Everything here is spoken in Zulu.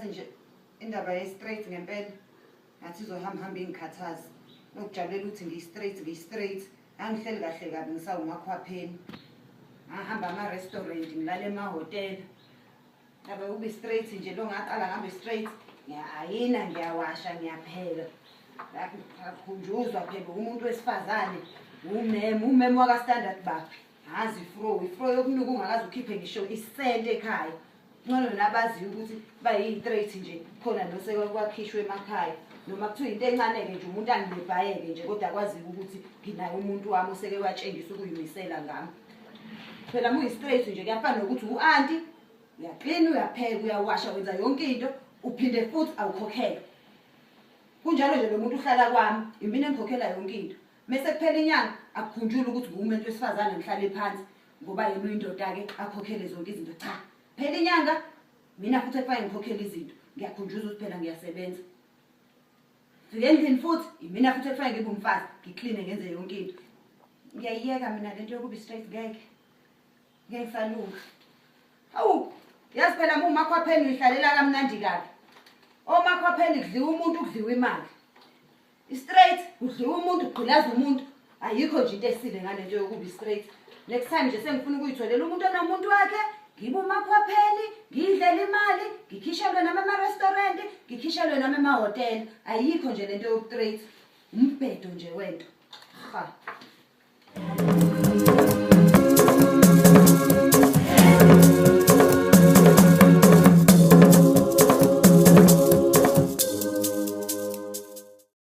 yazi nje indaba ye-straight ngempela ngathi izohamba ingikhathaza nokujabulela ukuthi ngiyi-straight angihleli kahle kabi ngisawumakhwapheni ngahamba ama-restaurant ngilala emahhotela ngabe ube straight nje lo ngaqala ngambe straight ayina ngiyawasha ngiyapheka ngakhunjuzwa phela umuntu wesifazane umeme waka-standard baphi ngazi ifro yokunuka ungakazi ukhiphe ngisho isente ekhaya ngcono nabaziyo ukuthi bayi-straight nje khona nosekwakhishwe emakhaya noma kuthiwa into encane-ke nje umuntu angilebhayeke nje kodwa akwaziyo ukuthi nginaye umuntu wami oseke watshengisa ukuyimisela ngami phela muyi-straight nje kuyafana nokuthi u-anti uyaklina uyapheka uyawasha wenza yonke into uphinde futhi awukhokhela kunjalo nje lo muntu uhlala kwami imina engikhokhela yonke into mase kuphela inyanga akukhunjula ukuthi ngumuntu wesifazane ngihlale phansi ngoba yena uyindoda-ke akhokhele zonke izinto cha phela inyanga mina futhi ekufanele ngikhokhele izinto ngiyakhunjuza ukuthi phela ngiyasebenza fike endlini futhi imina futhi ekufanele ngibe umfazi ngikline ngenze yonke into ngiyayiyeka mina lento yokuba straight ngeke ngisalunga awu yazi phela umakhwapheni uyihlalela kamnandi kabi omakhwapheni kudliwa umuntu kudliwa imali straight kudliwa umuntu kugqilaza umuntu ayikho nje into esile ngalento yokuba straight next time nje sengifuna ukuyitholela umuntu onomuntu wakhe ngibe umakhwapheni ngidlela imali ngikhishelwe nami ema-restaurant ngikhishelwe nami emahhotela ayikho nje lento yobu-straight umbhedo nje wento ha